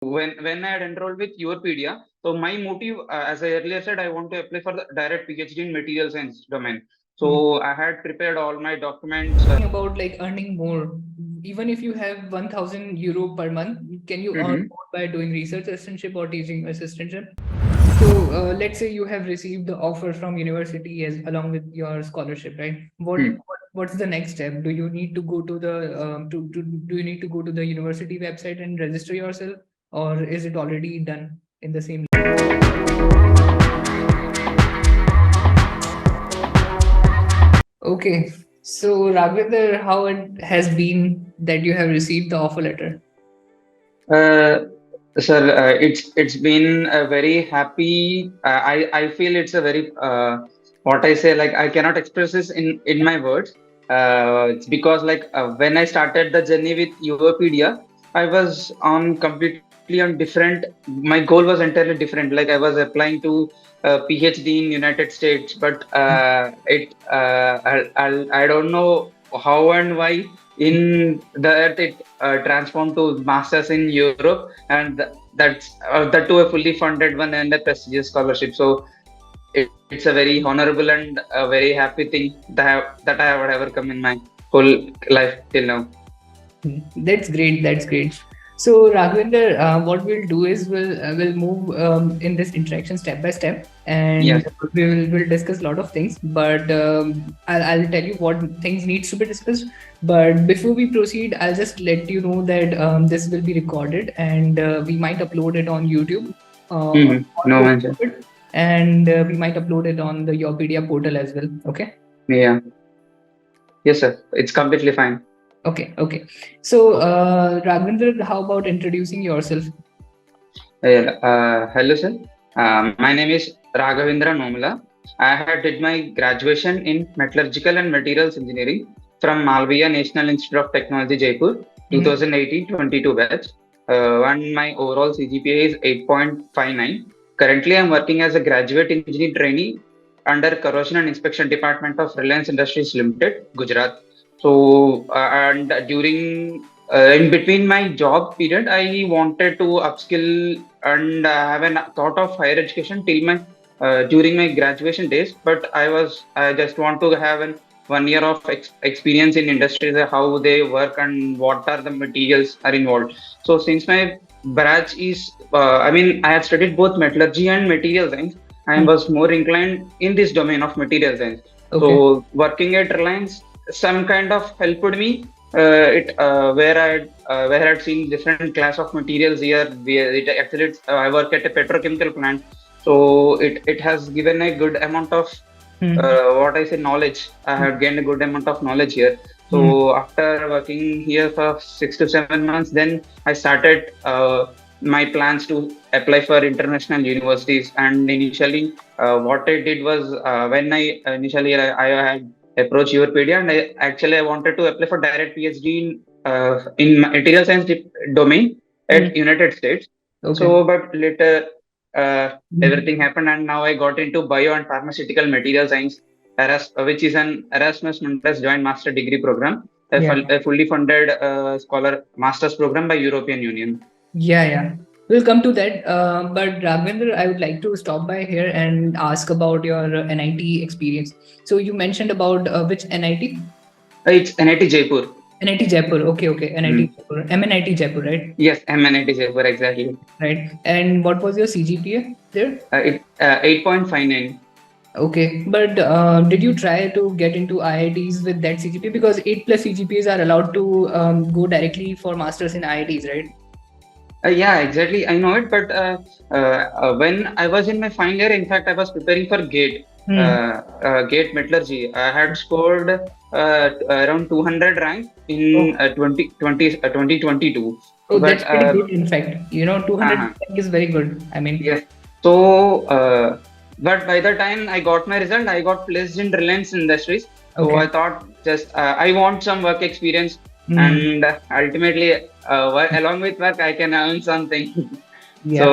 when I had enrolled with YourPedia, so my motive, as I earlier said, I want to apply for the direct PhD in material science domain. Hmm. So I had prepared all my documents. About like earning more, even if you have 1,000 euro per month, can you earn Mhm. more by doing research assistantship or teaching assistantship? So let's say you have received the offer from university as along with your scholarship, right? Hmm. What's the next step? Do you need to go to the do you need to go to the university website and register yourself, or is it already done in the same? Okay. So Raghavendra, how it has been that you have received the offer letter? Uh, Sir, it's been a very happy. I feel it's a very what I say, like I cannot express this in my words. It's because like when I started the journey with Europedia, I was on completely on different. My goal was entirely different. Like I was applying to PhD in United States, but I don't know how and why in that it transformed to masters in Europe, and that too a fully funded one and a prestigious scholarship. So it's a very honorable and a very happy thing that I have ever come in my whole life till now. That's great. That's great. So Raghavendra, what we'll do is we'll move in this interaction step by step, and Yes. we'll discuss a lot of things. But I'll tell you what things needs to be discussed. But before we proceed, I'll just let you know that this will be recorded, and we might upload it on YouTube, on No portion mention. of it, and we might upload it on the YourPedia portal as well. Okay. Yeah. Yes, sir. It's completely fine. Okay. Okay. So Raghavendra, how about introducing yourself? Hello, sir. My name is Raghavindra Nomala. I had did my graduation in metallurgical and materials engineering from Malviya National Institute of Technology, Jaipur, Mhm. 2018-22 batch. And my overall CGPA is 8.59. Currently, I'm working as a graduate engineer trainee under Corrosion and Inspection Department of Reliance Industries Limited, Gujarat. So, and during in between my job period, I wanted to upskill and have a thought of higher education till my during my graduation days. But I just want to have an 1 year of experience in industries, how they work and what are the materials are involved. So since my branch is, I mean, I had studied both metallurgy and material science. I Hmm. was more inclined in this domain of material science. Okay. So working at Reliance, some kind of helped me it where I'd seen different class of materials here. I work at a petrochemical plant, so it has given a good amount of Hmm. what I say knowledge. I have gained a good amount of knowledge here. Hmm. So after working here for 6 to 7 months, then I started my plans to apply for international universities. And initially, what I did was when I initially I had approached YourPedia, and I wanted to apply for direct PhD in material science domain Hmm. at United States. Okay. So, but later Hmm. everything happened, and now I got into bio and pharmaceutical material science, which is an Erasmus Mundus Joint Master Degree program, Yeah. a fully funded scholar master's program by European Union. Yeah. Yeah. We'll come to that. But Raghavendra, I would like to stop by here and ask about your NIT experience. So you mentioned about which NIT? It's NIT Jaipur. NIT Jaipur. Okay. Okay. NIT Mm. Jaipur. MNIT Jaipur, right? Yes, MNIT Jaipur, exactly. Right. And what was your CGPA there? It 8.59. Okay, but did you try to get into IITs with that CGPA? Because 8 plus CGPAs are allowed to go directly for masters in IITs, right? Yeah, exactly. I know it, but when I was in my final year, in fact, I was preparing for Hmm. GATE metallurgy. I had scored around 200 rank in Oh, 2022. oh, But that's pretty good. In fact, 200 uh is very good. I mean, yes. So, but by the time I got my result, I got placed in Reliance Industries. So I okay. thought just I want some work experience, Hmm. and ultimately, along with work, I can earn something. Yeah. So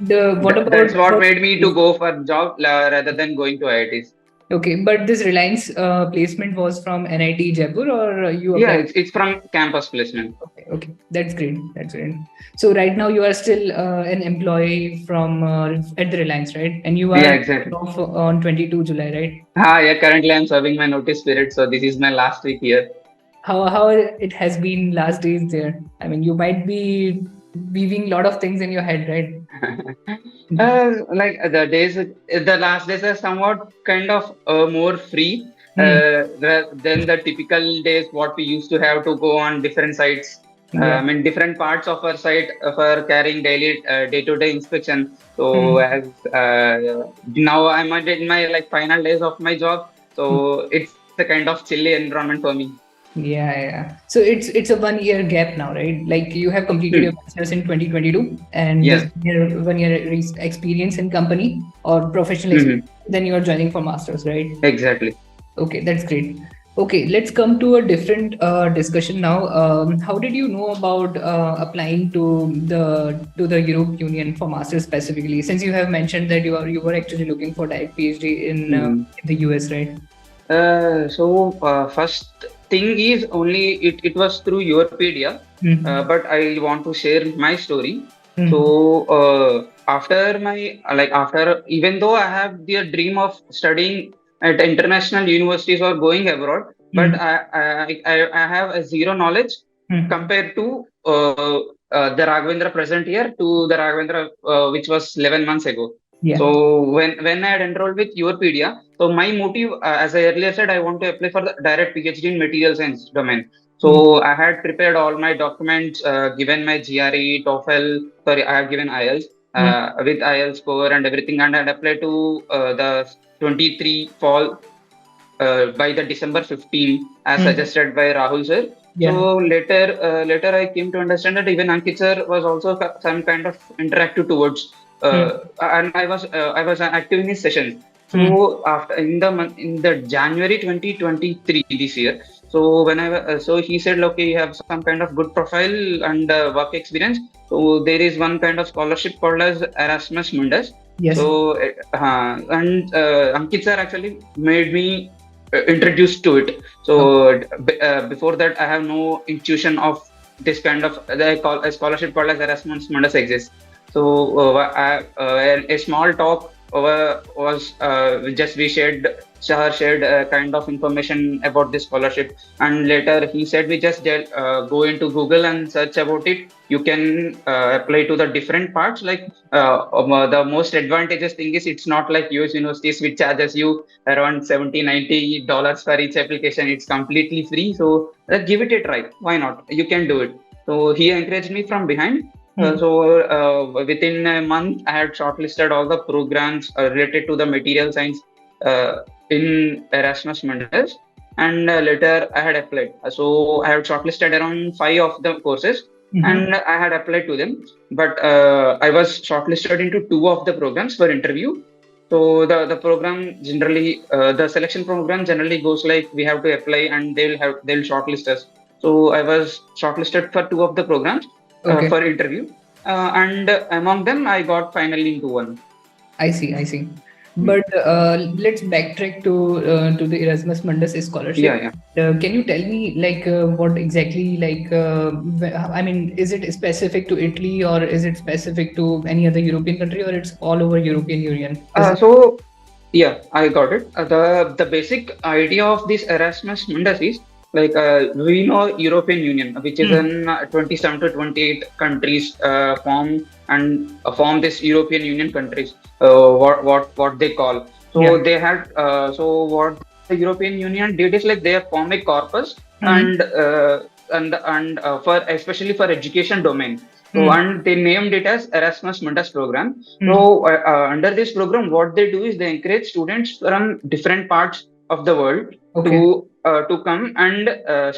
The what that's about what the made me to go for job rather than going to IITs. Okay, but this Reliance placement was from NIT Jaipur, or you Yeah, applied? it's from campus placement. Okay, okay, that's great. That's great. So right now you are still an employee from at the Reliance, right? And you Yeah, are exactly. off on 22 July, right? Yeah, currently I'm serving my notice period, so this is my last week here. How it has been last days there? I mean, you might be weaving a lot of things in your head, right? Like the last days are somewhat kind of more free Hmm. than the typical days what we used to have to go on different sites. Yeah. I mean, different parts of our site for carrying daily day-to-day inspection. So Hmm. as now I'm in my like final days of my job, so it's a kind of chilly environment for me. Yeah, yeah. So it's a 1 year gap now, right? Like you have completed your Hmm. bachelor's in 2022, and this Yeah. one year experience in company or professional Hmm. experience. Then you are joining for masters, right? Exactly. Okay, that's great. Okay, let's come to a different discussion now. How did you know about applying to the Europe Union for masters specifically? Since you have mentioned that you were actually looking for direct PhD Hmm. in the US, right? First thing is only it was through YourPedia, Mm-hmm. but I want to share my story. Mm-hmm. So after my like after even though I have the dream of studying at international universities or going abroad, but Mm-hmm. I have a zero knowledge compared to the Raghavendra present year to the Raghavendra which was 11 months ago. Yeah. So when I had enrolled with YourPedia, so my motive, as I earlier said, I want to apply for the direct PhD in material science domain. Mm-hmm. So I had prepared all my documents, given my GRE, TOEFL, sorry, I have given IELTS with IELTS score and everything, and I had applied to the 23 fall by the December 15, as Mm-hmm. suggested by Rahul sir. Yeah. So later I came to understand that even Ankit sir was also some kind of interactive towards, and I was active in his sessions. Mm-hmm. So after in the January 2023 this year, so so he said, okay, you have some kind of good profile and work experience. So there is one kind of scholarship called as Erasmus Mundus. Yes. So and Ankit sir actually made me introduced to it. Okay. So before that, I have no intuition of this kind of they call a scholarship called as Erasmus Mundus exists. So a small talk was just we shared. Shahar shared kind of information about this scholarship, and later he said we just go into Google and search about it. You can apply to the different parts. Like the most advantageous thing is it's not like US universities which charges you around 70 $90 for each application. It's completely free, so give it a try. Why not? You can do it. So he encouraged me from behind. Mm-hmm. Within a month I had shortlisted all the programs related to the material science uh, in Erasmus Mundus, and later I had applied. So I had shortlisted around five of the courses, Mm-hmm. and I had applied to them, but I was shortlisted into two of the programs for interview. So the program generally the selection program generally goes like we have to apply and they'll shortlist us. So I was shortlisted for two of the programs Okay. for interview, and among them I got finally into one. I see. I see. Hmm. But let's backtrack to the Erasmus Mundus Yeah, scholarship. yeah. Can you tell me like what exactly like I mean, is it specific to Italy or is it specific to any other European country or it's all over European Union? Is it? So yeah, I got it. The basic idea of this Erasmus Mundus is like we know European Union, which is Hmm. in 27 to 28 countries form this European Union countries. What they call. Yeah. So they had what the European Union did is like they form a corpus Hmm. and for especially for education domain. So Hmm. and they named it as Erasmus Mundus program. Hmm. So under this program, what they do is they encourage students from different parts of the world Okay. to come and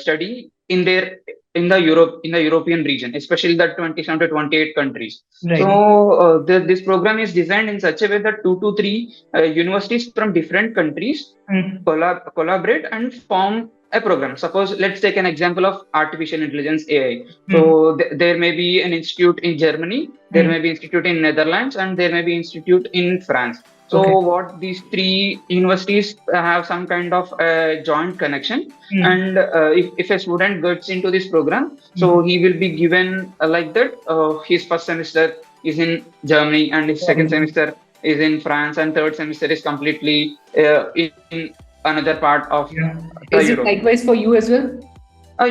study in the European region, especially the 27 to 28 countries. So Right. this program is designed in such a way that two to three universities from different countries Hmm. collaborate and form a program. Suppose let's take an example of artificial intelligence AI. Hmm. So there may be an institute in Germany, there Hmm. may be institute in Netherlands, and there may be institute in France. So Okay. what these three universities have some kind of joint connection, Mm. and if a student gets into this program, so Mm. he will be given like that. His first semester is in Germany, and his second Very semester is in France, and third semester is completely in another part of Yeah. Is it Europe. likewise for you as well?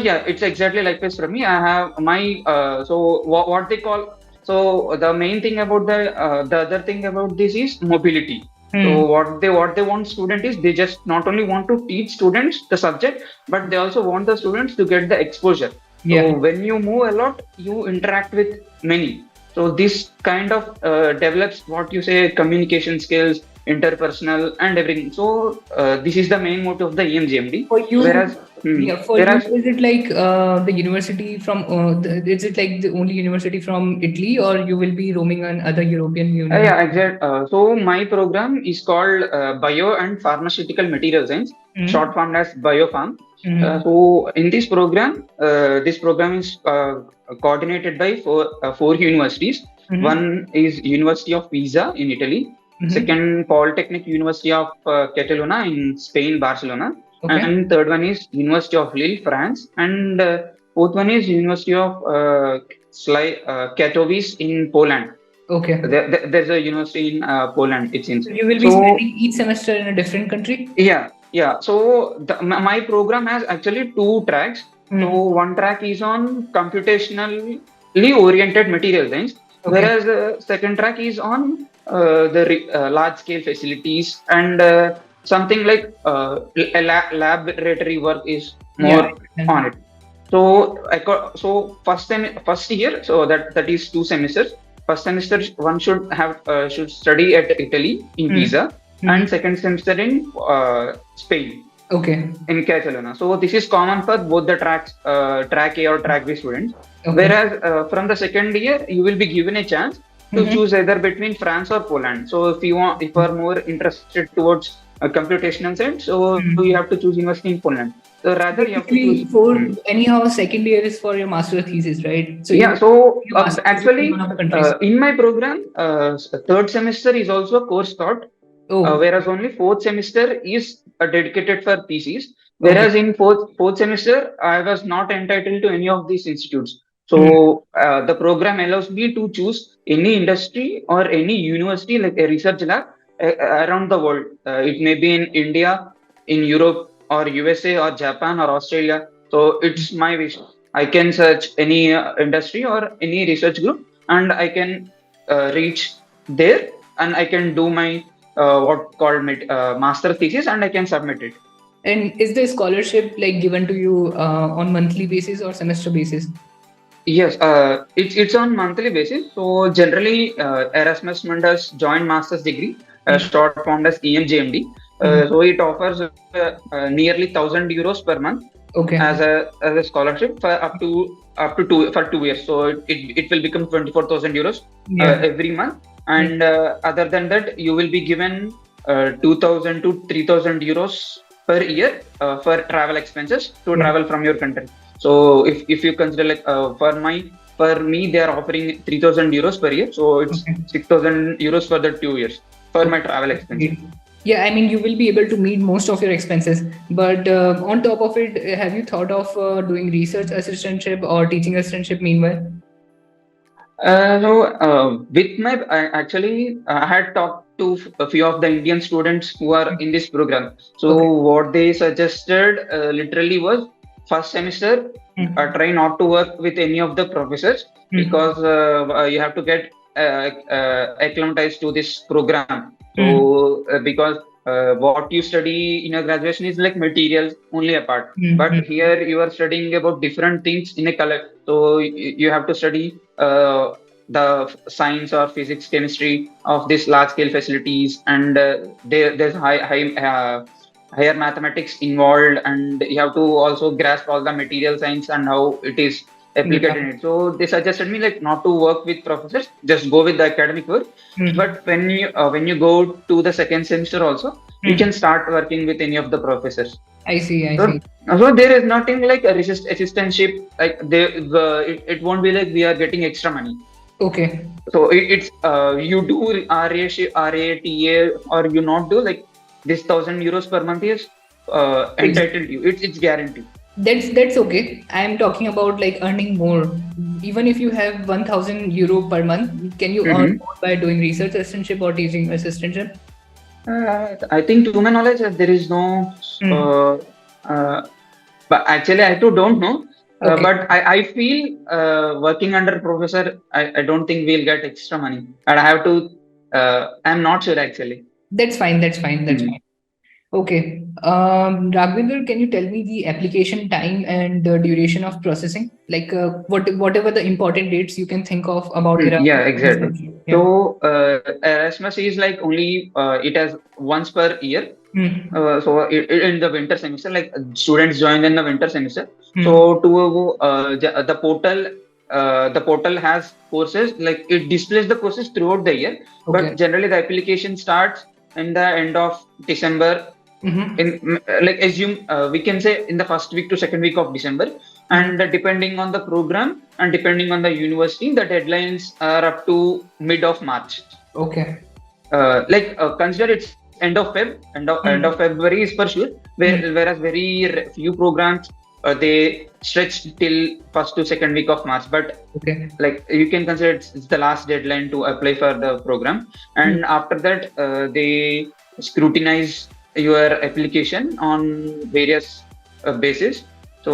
Yeah, it's exactly likewise for me. I have my so what they call, so the main thing about the other thing about this is mobility. So Hmm. what they want student is, they just not only want to teach students the subject, but they also want the students to get the exposure. Yeah. So when you move a lot, you interact with many. So this kind of develops what you say communication skills, interpersonal, and everything. So this is the main motive of the EMGMD. For you, Whereas hmm, yeah, for you, whereas is it like the university from, is it like the only university from Italy, or you will be roaming on other European Union? Yeah, exact. So my program is called Bio and Pharmaceutical Material Science, short Mm-hmm. formed as BioPharm. Mm-hmm. So in this program is coordinated by four universities. Mm-hmm. One is University of Pisa in Italy, Mm-hmm. second Polytechnic University of Catalunya in Spain, Barcelona, Okay. and third one is University of Lille, France, and fourth one is University of Katowice in Poland. Okay. There's a university in Poland, it seems. So you will be So spending each semester in a different country? yeah. So my program has actually two tracks. So Mm. one track is on computationally oriented material science, Okay. whereas the second track is on large scale facilities, and something like laboratory work is Yeah, more I on understand. it. So so first year, so that is 2 semesters. First semester one should study at Italy in Mm. Pisa, and Mm-hmm. second semester in Spain Okay. in Catalonia. So this is common for both the tracks, track A or track B students. Okay. Whereas from the second year, you will be given a chance to Mm-hmm. choose either between France or Poland. So if you are more interested towards computational science, so you have to choose university in Poland. So rather you have to choose. Basically, for anyhow, second year is for your master thesis, right? So you Yeah, will so do your master thesis in one actually, of the countries. in my program, third semester is also a course taught, Oh, whereas only fourth semester is dedicated for thesis. okay. Whereas in fourth semester, I was not entitled to any of these institutes. Hmm. So the program allows me to choose any industry or any university, like a research lab around the world. It may be in India, in Europe, or USA, or Japan, or Australia. So it's my wish. I can search any industry or any research group, and I can reach there, and I can do my what called master thesis, and I can submit it. And is the scholarship like given to you on monthly basis or semester basis? Yes, it's on monthly basis. So generally, Erasmus Mundus joint master's degree, Hmm. short formed as EMJMD. Hmm. So it offers nearly 1,000 euros per month Okay. as a scholarship for up to 2 years. So it will become 24,000 euros Yeah. every month. Hmm. And other than that, you will be given 2,000 to 3,000 euros per year for travel expenses to Yeah. travel from your country. So if you consider like for me they are offering 3,000 euros per year. So it's Okay. 6,000 euros for the 2 years for my Okay. travel That's expenses. great. Yeah, I mean, you will be able to meet most of your expenses, but on top of it, have you thought of doing research assistantship or teaching assistantship meanwhile? With my I had talked to a few of the Indian students who are in this program. So Okay. what they suggested literally was first semester Hmm. try not to work with any of the professors, Hmm. because you have to get acclimatized to this program. Hmm. So because what you study in your graduation is like materials only a part, Hmm. but Hmm. here you are studying about different things in a collect. So you have to study the science or physics, chemistry of these large scale facilities, and there's higher mathematics involved, and you have to also grasp all the material science and how it is Yeah. applied in it. So they suggested me like not to work with professors, just go with the academic work. Hmm. But when you go to the second semester also, you Hmm. can start working with any of the professors. I see. I So, see. so there is nothing like a assistantship, like it won't be like we are getting extra money. Okay. So it's you do RATA or you not do, like this 1,000 euros per month is Fixed. entitled to you. It's guaranteed. That's okay. I'm talking about like earning more. Even if you have 1,000 euro per month, can you earn Mm-hmm. more by doing research assistantship or teaching assistantship? I think to my knowledge there is no. Hmm. Uh, uh, but actually, I too don't know. Okay. But I feel working under professor, I don't think we'll get extra money. And I have to. I'm not sure actually. That's fine. That's fine. That's Mhm. fine. Okay. Raghavendra, can you tell me the application time and the duration of processing? Like whatever the important dates you can think of about Yeah, Erasmus Mundus exactly. Scholarship. Yeah. So Erasmus is like only it has once per year. Hmm. So in the winter semester, like students join in the winter semester. Hmm. So to the portal has courses, like it displays the courses throughout the year. But Okay. generally, the application starts in the end of December. Mm-hmm. In like assume we can say in the first week to second week of December, Mm-hmm. and depending on the program and depending on the university, the deadlines are up to mid of March. Okay. Consider it's end of Hmm. February is for sure. Hmm. Whereas few programs they stretch till first to second week of March. But Okay. like you can consider it's the last deadline to apply for the program, Hmm. and after that they scrutinize your application on various basis. So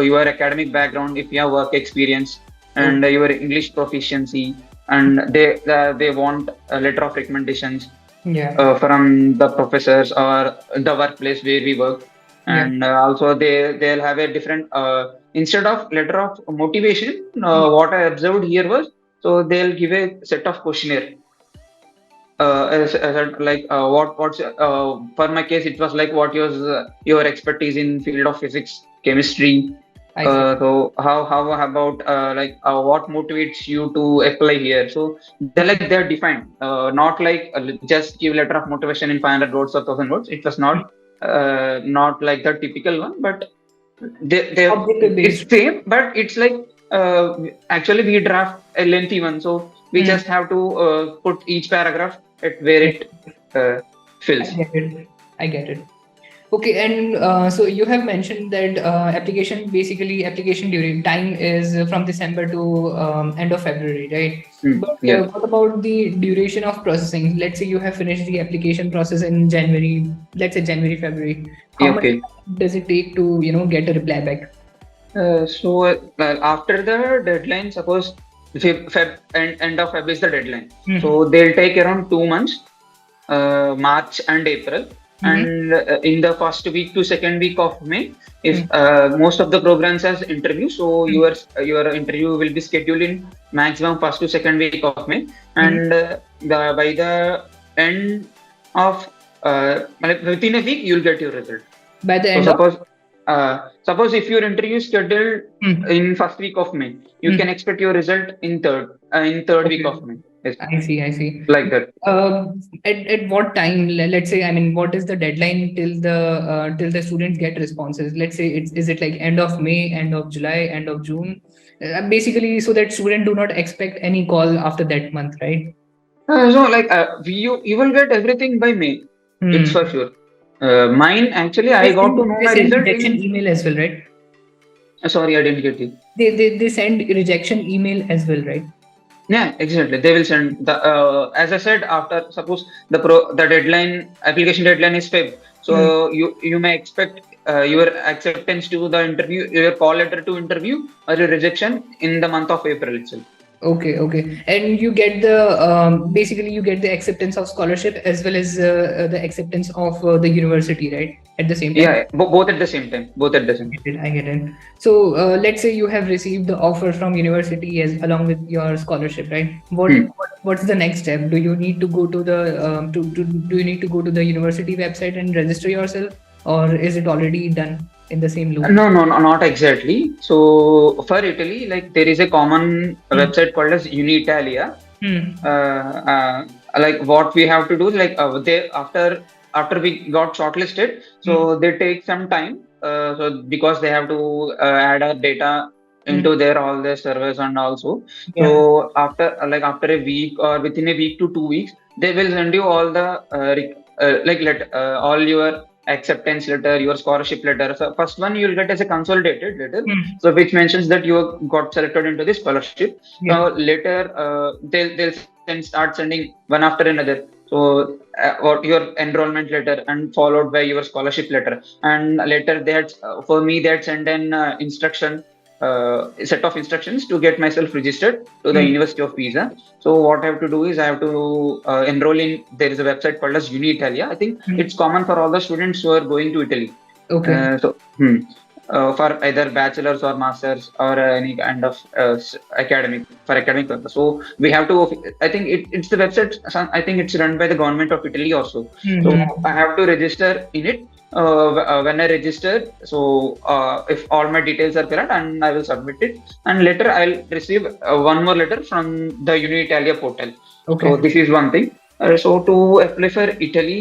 your academic background, if you have work experience, Okay. and your English proficiency, and they want a letter of recommendations Yeah. from the professors or the workplace where we work. Yeah. And also they'll have a different instead of letter of motivation, Hmm. what I observed here was, so they'll give a set of questionnaire, what's for my case it was like what was your expertise in field of physics, chemistry. I see. So how about what motivates you to apply here? So they're defined, not like just give letter of motivation in 500 words or 1,000 words. It was Hmm. not like the typical one, but they Objective it's based. same, but it's like actually we draft a lengthy one, so we Hmm. just have to put each paragraph at where Yeah. it uh, I fills. get it. I get it. Okay, and so you have mentioned that application during time is from December to end of February, right? But Yeah. what about the duration of processing? Let's say you have finished the application process in January, let's say January, February. How Yeah, much okay. time does it take to, get a reply back? After the deadline, suppose end of Feb is the deadline. Hmm. So they'll take around 2 months, March and April. Hmm. And in the first week to second week of May, if Hmm. most of the programs has interview, so Hmm. your interview will be scheduled in maximum first to second week of May, Hmm. and by the end of like within a week you'll get your result. By the So end of. suppose if your interview is scheduled Hmm. in first week of May, you can Hmm. expect your result in third week Okay. of May. Yes, I see. I see. like that. At what time? Let's say, I mean, what is the deadline till the students get responses? Let's say, is it like end of May, end of July, end of June? Basically, so that student do not expect any call after that month, right? So like you will get everything by May. It's for Hmm. sure. Mine actually They I got to send know they my send result rejection in. email as well, right? Sorry, I didn't get you. They send rejection email as well, right? Yeah, exactly. They will send the as I said, after suppose the deadline application deadline is Feb. Hmm. So you may expect your acceptance to the interview, your call letter to interview, or your rejection in the month of April itself. Okay, okay. And you get basically you get the acceptance of scholarship as well as the acceptance of the university, right? At the same time. Yeah, both at the same time. Both at the same. I get it. I get it. So let's say you have received the offer from university as along with your scholarship, right? Hmm. What's the next step? Do you need to go to the do you need to go to the university website and register yourself, or is it already done in the same loop? No, no, no, not exactly. So for Italy, like there is a common Hmm. website called as Unitalia. Hmm. Like what we have to do is like they after we got shortlisted, Hmm. so they take some time. So because they have to add our data into their all their servers and also. Yeah. So after a week or within a week to 2 weeks, they will send you all the all your acceptance letter, your scholarship letter. So first one you will get as a consolidated letter, Mm. so which mentions that you got selected into this scholarship. Yeah. Later start sending one after another. So or your enrollment letter and followed by your scholarship letter. And later for me they had sent an instruction a set of instructions to get myself registered to the Mm. University of Pisa. So what I have to do is I have to enroll in. There is a website called as YourPedia. I think it's Mm. common for all the students who are going to Italy. Okay. For either bachelor's or master's or any kind of academic purpose. So we have to. I think it's the website. I think it's run by the government of Italy also. So Mm-hmm. I have to register in it. When I register, so if all my details are correct, and I will submit it, and later I'll receive one more letter from the Unitalia portal. So Okay. this is one thing. So to apply for Italy,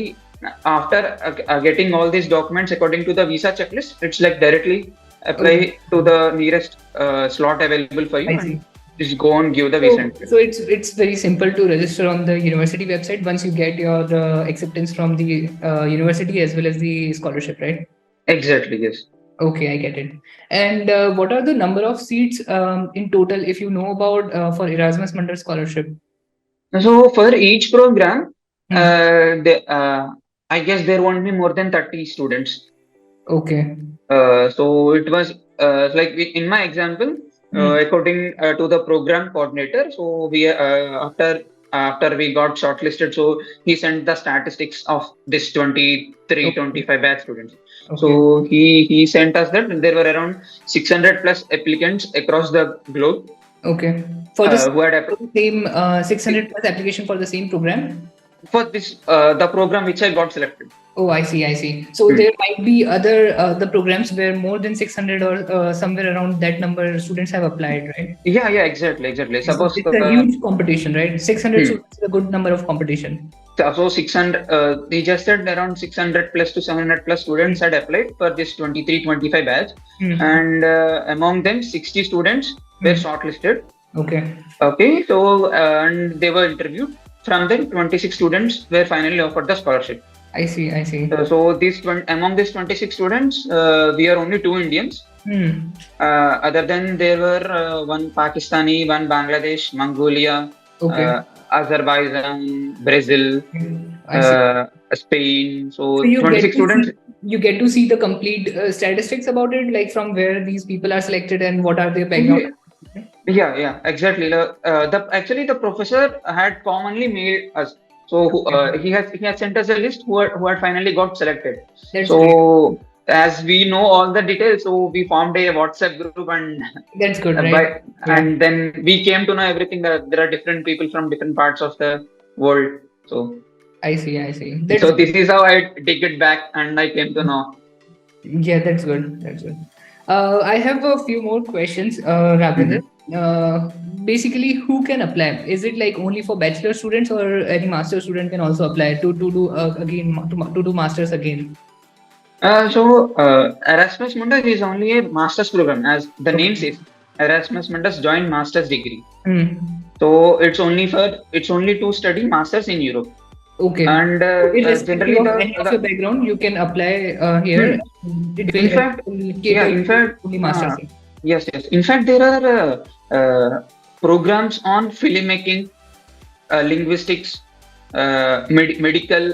after getting all these documents according to the visa checklist, it's like directly Okay. apply to the nearest slot available for you I and see. just go and give the visa So, entry. so it's very simple to register on the university website once you get your acceptance from the university as well as the scholarship, right? Exactly, yes. Okay, I get it. And what are the number of seats in total, if you know about for Erasmus Mundus Scholarship? So for each program, Hmm. I guess there won't be more than 30 students. Okay. So it was in my example, Hmm. according to the program coordinator. So we after we got shortlisted, so he sent the statistics of this 23, Okay. 25 batch students. Okay. So he sent us that there were around 600 plus applicants across the globe Okay. For this who had for the same 600 plus application for the same program? for this the program which I got selected. Oh, I see. I see. So Hmm. there might be other the programs where more than 600 or somewhere around that number students have applied, right? Yeah, exactly. Suppose It's a huge competition, right? 600 hmm. students is a good number of competition. So 600, they just said around 600 plus to 700 plus students had applied for this 23-25 batch. Mm-hmm. And among them, 60 students were Mm. shortlisted. Okay. Okay, so and they were interviewed. From them, 26 students were finally offered the scholarship. I see. I see. So among these 26 students, we are only two Indians. Hmm. Other than there were one Pakistani, one Bangladesh, Mongolia, Okay. Azerbaijan, Brazil, I see. Spain. So So 26 students. you get to see the complete statistics about it, like from where these people are selected and what are their background. Yeah, yeah, exactly. The actually the professor had commonly mailed us. So Okay. he has sent us a list who had finally got selected. That's great. So as we know all the details, so we formed a WhatsApp group and That's good, right? by Yeah. and then we came to know everything that there are different people from different parts of the world. So I see. I see. That's so good. this is how I dig it back and I came to know. Yeah, that's good. That's good. I have a few more questions, Ravinder. Mhm. Basically, who can apply? Is it like only for bachelor students, or any master student can also apply to do again to do masters again? Erasmus Mundus is only a master's program, as the name Okay. says. Erasmus Mundus joint master's degree. Hmm. So it's only to study masters in Europe, Okay. and So irrespective generally of any of your the background, you can apply here. hmm. It In fact, will yeah. cater In to fact, only masters. yes. In fact, there are programs on filmmaking, linguistics, medical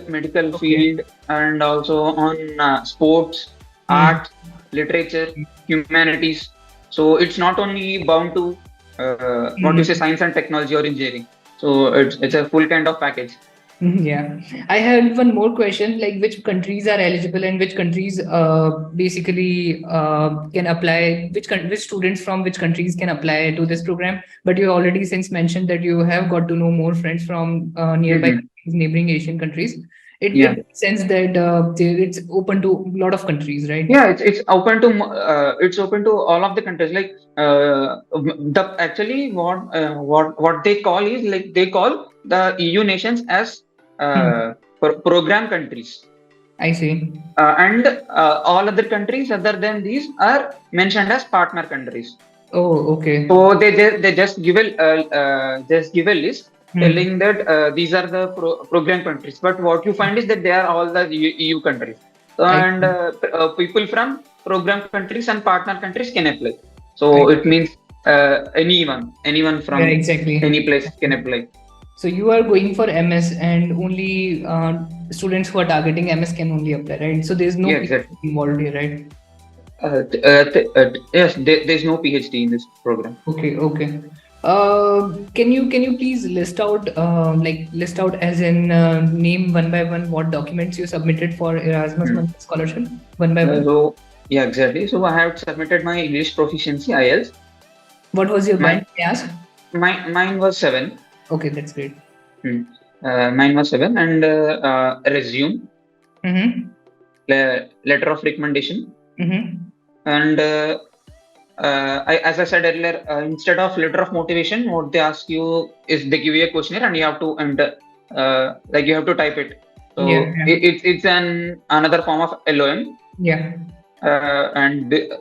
Okay. field, and also on sports, Hmm. art, literature, humanities. So it's not only bound to what you say Hmm. science and technology or engineering. So it's a full kind of package. Yeah, I have one more question. Like, which countries are eligible and which countries basically can apply? Which students from which countries can apply to this program? But you already since mentioned that you have got to know more friends from nearby Hmm. countries, neighboring Asian countries. It Yeah. makes sense that it's open to a lot of countries, right? Yeah, it's open to all of the countries. Like the actually what they call is like they call the EU nations as Hmm. program countries, I see. and all other countries other than these are mentioned as partner countries. Oh, okay. So they just give a list Hmm. telling that these are the program countries. But what you find is that they are all the EU countries. So, I and see. people from program countries and partner countries can apply. I So it see. means anyone Yeah, from any exactly. place can apply. So you are going for MS, and only students who are targeting MS can only apply, right? So there's no Yeah, PhD exactly. involved here, right? Yes, there's no PhD in this program. Okay, okay. Can you please list out list out as in name one by one what documents you submitted for Erasmus Hmm. Mundus Scholarship one by one? So yeah, exactly. So I have submitted my English proficiency IELTS. What was your band? Mine May I ask? mine was 7. Okay, that's great. Hmm. Mine was 7, and resume, Mm-hmm. letter of recommendation, Mm-hmm. and as I said earlier, instead of letter of motivation, what they ask you is they give you a questionnaire and you have to enter, like you have to type it. Yeah, So yeah, it's an another form of LOM, yeah,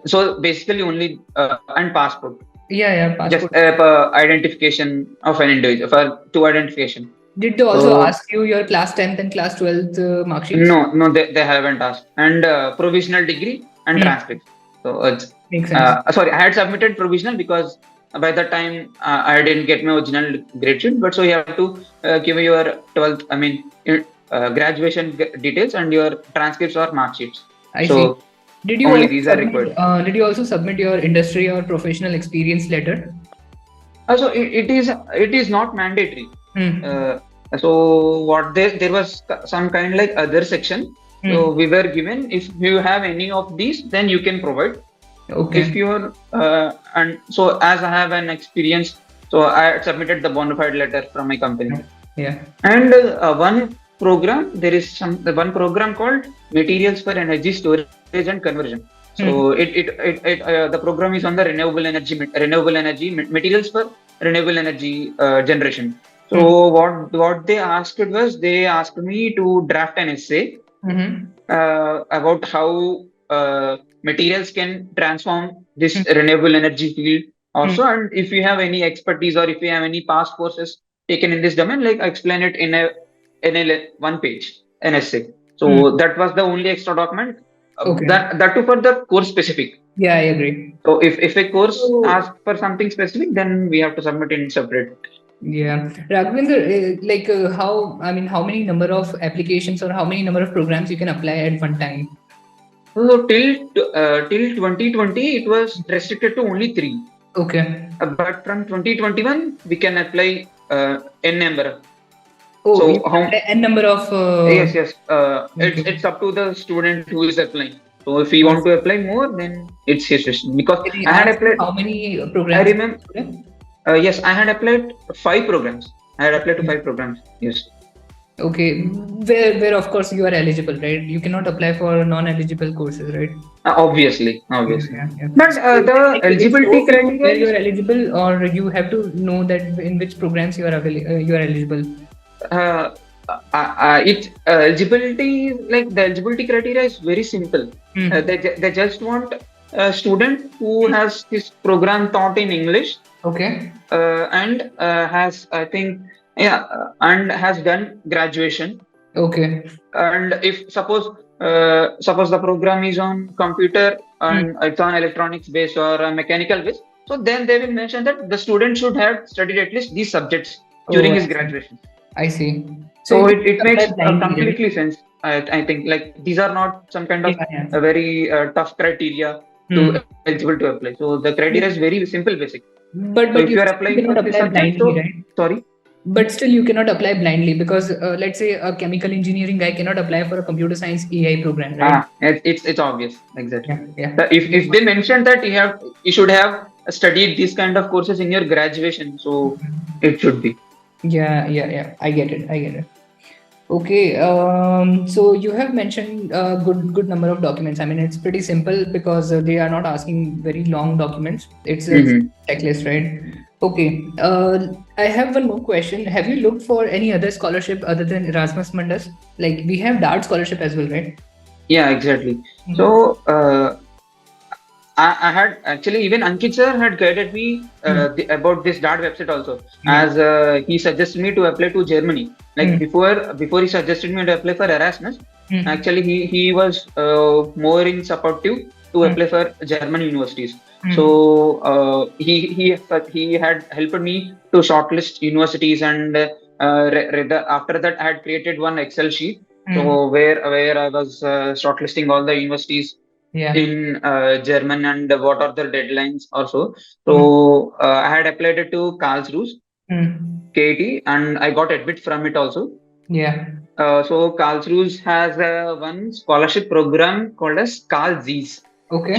so basically only and passport, yeah, yeah. just Passport. identification of an individual for to identification. Did they also So ask you your class 10th and class 12th mark sheets? no, they haven't asked. And provisional degree and Hmm. transcript. So it's Makes sense. sorry, I had submitted provisional because by that time I didn't get my original grade sheet. But so you have to give your 12th, I mean, graduation details and your transcripts or mark sheets. I see. So only these are required. Did you also submit your industry or professional experience letter? So it is not mandatory. Hmm. Uh, so what there was some kind like other section. So Hmm. we were given, if you have any of these, then you can provide. If Okay. you're and so as I have an experience, so I submitted the bona fide letter from my company. Yeah. And there is one program called Materials for Energy Storage and Conversion. Hmm. So the program is on the materials for renewable energy generation. Hmm. So what they asked was, they asked me to draft an essay Mm-hmm. about how materials can transform Hmm. this renewable energy field Hmm. also, and if you have any expertise or if you have any past courses taken in this domain, like explain it in a one page, an essay. Hmm. So that was the only extra document, Okay. that too for the course specific. Yeah, I agree. So if a course So asks for something specific, then we have to submit in separate. yeah, Raghavinder, how I mean, how many number of applications or how many number of programs you can apply at one time? So till 2020, it was restricted to only 3. Okay. But from 2021, we can apply n number. Oh, you So can how? apply n number of. Yes. It's Okay. it's up to the student who is applying. So if he want Was to apply more, then it's his decision. Because Can I I had ask you applied. how many I programs? remember. Yes, I had applied 5 programs. I had applied to 5 programs. Yes. Okay, where of course you are eligible, right? You cannot apply for non-eligible courses, right? Obviously. Yeah. But So is it the like it eligibility shows you criteria where you is are eligible, or you have to know that in which programs you are eligible? uh, it eligibility, like the eligibility criteria is very simple. Hmm. They just want a student who has this program taught in English, Okay. and has, I think, yeah, and has done graduation. Okay. And if suppose the program is on computer Hmm. and it's on electronics based or mechanical based, so then they will mention that the student should have studied at least these subjects Oh, during I his see. graduation. I see. So So you it can apply makes blindly, right? completely sense. I think like these are not some kind Yeah, of yeah. a very tough criteria to Hmm. eligible to apply. So the criteria is very simple, basic. So But if you you are still applying for cannot this apply subject, blindly, so right? sorry. But still, you cannot apply blindly because let's say a chemical engineering guy cannot apply for a computer science AI program, right? It's obvious, exactly. Yeah, yeah. If they mention that you should have studied these kind of courses in your graduation, so it should be. Yeah. I get it. I get it. Okay. So you have mentioned a good number of documents. I mean, it's pretty simple because they are not asking very long documents. It's a Hmm. checklist, right? Okay. I have one more question. Have you looked for any other scholarship other than Erasmus Mundus? Like we have DART scholarship as well, right? Yeah, exactly. Mhm. So I had actually, even Ankit sir had guided me about this DART website also, Yeah. as he suggested me to apply to Germany. Like Mm. before he suggested me to apply for Erasmus. Mm. Actually, he was more in supportive to Mm. apply for German universities. So Mm. he had helped me to shortlist universities, and after that I had created one Excel sheet. Mm. So where I was shortlisting all the universities Yeah. in German, and what are the deadlines also. Mm. So I had applied it to Karlsruhe, Mm. KT, and I got admit from it also. Yeah. So Karlsruhe has one scholarship program called as Karl Zeiss, Okay.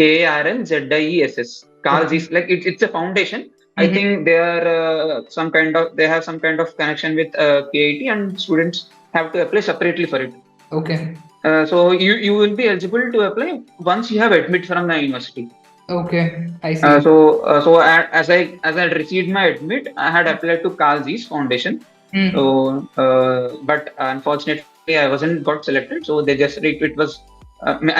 KARLZIESS. Karl Okay. Zeiss, like it's a foundation. I Mm-hmm. think they have some kind of connection with KIT, and students have to apply separately for it. Okay. So you will be eligible to apply once you have admit from the university. Okay. I see. As I had received my admit, I had applied to Carl Zeiss Foundation. Mm. So, but unfortunately, I wasn't got selected. So they just it was.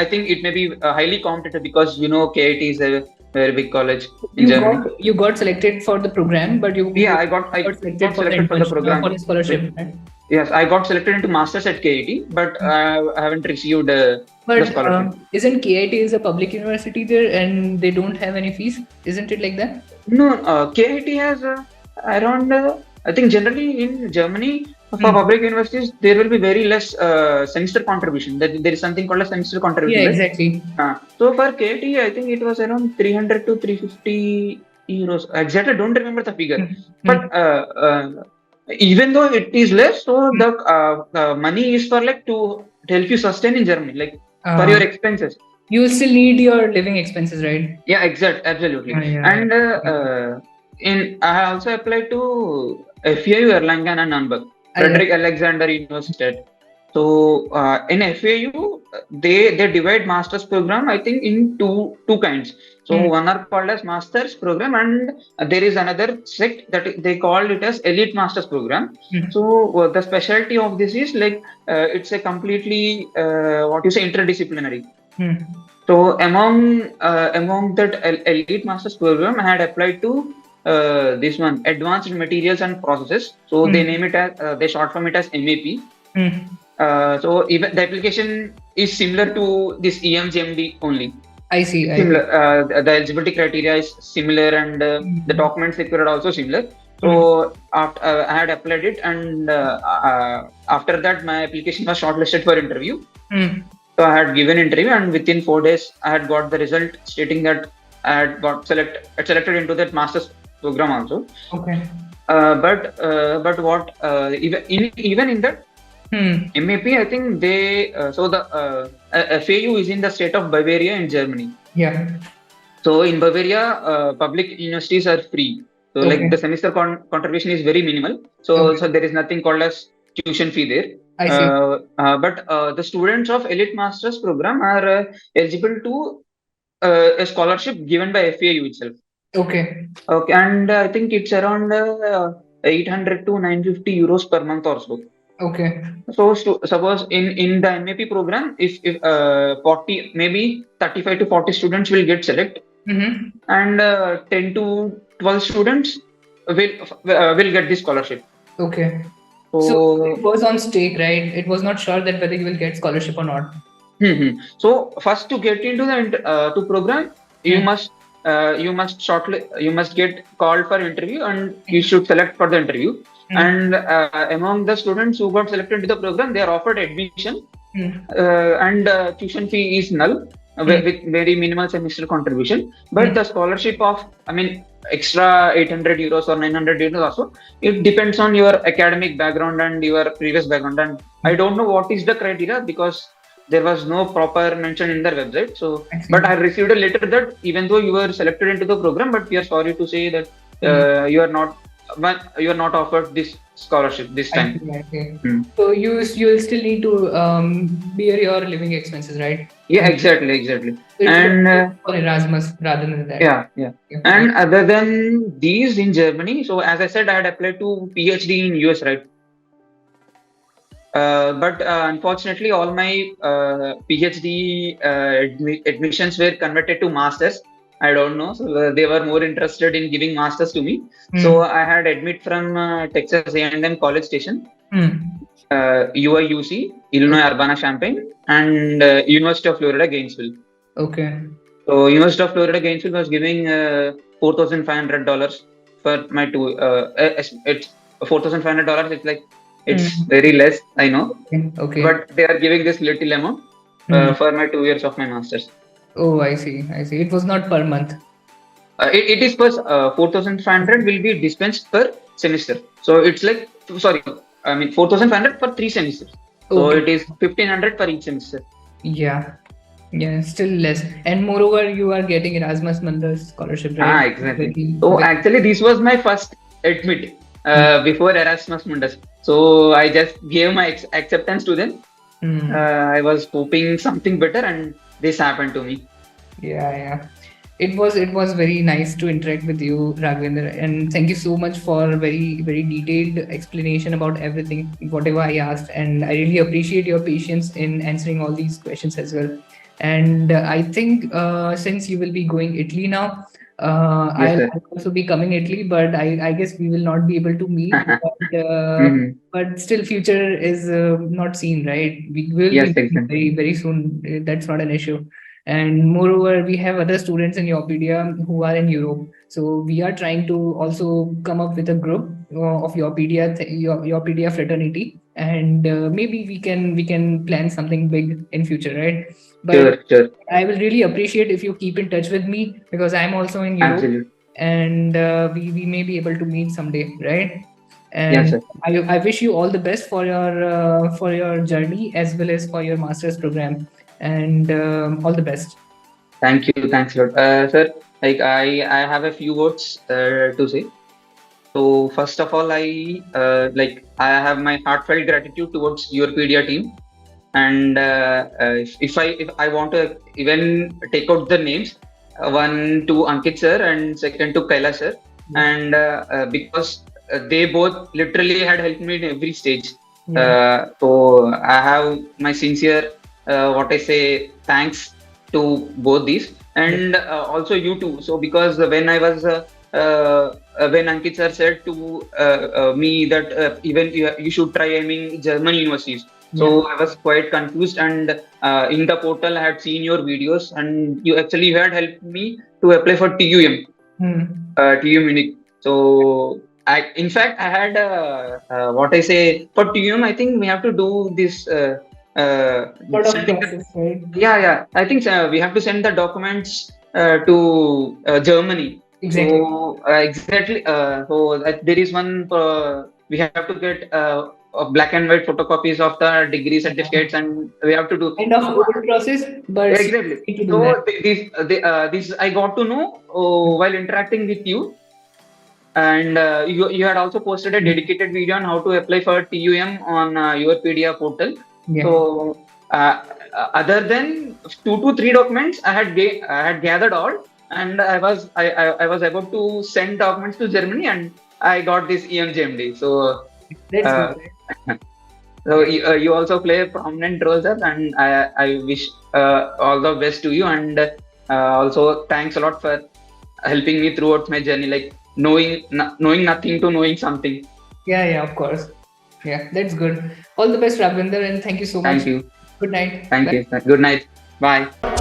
I think it may be highly competitive, because KIT is a very big college in Germany. You got selected for the program, but Yeah, got I selected got for the selected for the internship, for program. the scholarship, right? Yes, I got selected into masters at KIT, but I haven't received the But scholarship. isn't KIT is a public university there, and they don't have any fees? Isn't it like that? No, KIT has around, I think generally in Germany, for Mm. public universities, there will be very less semester contribution. There is something called a semester Yeah, contribution, right? exactly. So for KIT, I think it was around 300 to 350 euros. Exactly, I don't remember the figure. Mm. But Mm. even though it is less, so Mm. the money is for like to help you sustain in Germany, like for Uh, your expenses. you still need your living expenses, right? Yeah, absolutely. Yeah. And I also applied to FAU Erlangen and Nürnberg, Yeah. Frederick Alexander University. So in FAU, they divide masters program, I think, in two kinds. So Mm. one are called as masters program, and there is another sect that they called it as elite masters program. Mm. So the specialty of this is like it's a completely what you say, interdisciplinary. Mm. So among that elite masters program, I had applied to this one, advanced materials and processes. So they Mm. name it as they short form it as MAP. Mm. So even the application is similar to this EMGMD only. I see. It's I see. similar. The eligibility criteria is similar, and the Mm. documents required are also similar. Mm. So after I had applied it, and after that my application was shortlisted for interview. Mm. So I had given interview, and within 4 days I had got the result stating that I had got selected into that master's program also. Okay. But what even in that Mm. MAP, I think they so the FAU is in the state of Bavaria in Germany. Yeah. So in Bavaria, public universities are free. So like Okay. the semester contribution is very minimal. Okay. So there is nothing called as tuition fee there. I see. But the students of elite masters program are eligible to a scholarship given by FAU itself. Okay. Okay, and I think it's around 800 to 950 euros per month or so. Okay. So suppose in the MAP program, if 40, maybe 35 to 40 students will get select, Mm-hmm. and 10 to 12 students will get this scholarship. Okay. So So it was on stake, right? It was not sure that whether you will get scholarship or not. so first, to get into the to program, you Mm. must you must get called for interview, and you should select for the interview. Mm. And among the students who got selected to the program, they are offered admission, Mm. and tuition fee is null, Mm. with very minimal semester contribution. But Mm. the scholarship of, I mean, extra 800 euros or 900 euros also, it depends on your academic background and your previous background. And I don't know what is the criteria, because there was no proper mention in their website. So, I see. but I received a letter that even though you were selected into the program, but we are sorry to say that you are not offered this scholarship this I time. see. I see. Hmm. So you'll still need to bear your living expenses, right? Yeah, exactly. So And it's for Erasmus rather than that. yeah. Yeah. And other than these in Germany, so as I said, I had applied to PhD in US, right? But unfortunately, all my PhD admissions were converted to masters. I don't know. So they were more interested in giving masters to me. So I had admit from Texas A&M College Station, Hmm. UIUC, Illinois Urbana-Champaign, and University of Florida Gainesville. Okay. So University of Florida Gainesville was giving $4,500 for my two. It's $4,500. It's like it's Hmm. very less, I know, Okay. Okay. but they are giving this little amount Hmm. for my 2 years of my masters. Oh, I see. I see. It was not per month. It is plus 4,500 will be dispensed per semester. So it's like sorry, I mean 4,500 for 3 semesters. So Okay. it is 1,500 for each semester. Yeah. Yeah. Still less. And moreover, you are getting Erasmus Mundus Scholarship, right? Exactly. Very, So very. actually, this was my first admit Hmm. before Erasmus Mundus. So I just gave my acceptance to them. Hmm. I was hoping something better, and this happened to me. Yeah. Yeah. It was very nice to interact with you, Raghvendra, and thank you so much for very detailed explanation about everything, whatever I asked, and I really appreciate your patience in answering all these questions as well. And I think since you will be going Italy now, Yes, sir. I'll also be coming Italy, but I guess we will not be able to meet. Hmm. But still, future is not seen, right? We will be Yes, meeting exactly. very soon. That's not an issue. And moreover, we have other students in YourPedia who are in Europe. So we are trying to also come up with a group of YourPedia fraternity, and maybe we can plan something big in future, right? But Sure, sure. I will really appreciate if you keep in touch with me because I'm also in Europe, Absolutely. and we may be able to meet someday, right? Yes, And sir. I wish you all the best for your journey as well as for your master's program, and all the best. Thank you. Thanks a lot, sir. Like I have a few words to say. So first of all, I have my heartfelt gratitude towards your Pedia team. And if I want to even take out the names, one to Ankit sir and second to Kailash sir, Yeah. and because they both literally had helped me in every stage. Yeah. So I have my sincere, what I say, thanks to both these, Yeah. and also you too. So because when Ankit sir said to me that even you should try aiming German universities, Yeah. so I was quite confused, and in the portal I had seen your videos, and you had helped me to apply for TUM, Hmm. TU Munich. So in fact, I had what I say for TUM. I think we have to do this Lot of sending. process, right? Yeah, yeah. I think we have to send the documents to Germany. Exactly. So exactly. There is one. We have to get black and white photocopies of the degree Yeah. certificates, and we have to do. Kind of So old process, but still exactly. need to do that. So this I got to know while interacting with you, and you had also posted a Hmm. dedicated video on how to apply for TUM on your PDF portal. Yeah. So other than 2 to 3 documents, I had gathered all, and I was about to send documents to Germany, and I got this EMJMD. So That's good, uh, right? so Yeah. you also play a prominent role, sir, and I wish all the best to you, and also thanks a lot for helping me throughout my journey, like knowing nothing to knowing something. Yeah. Yeah. Of course. Yeah. That's good. All the best, Ravinder, and thank you so much. Thank you. Good night. Thank Bye. you. Good night. Bye.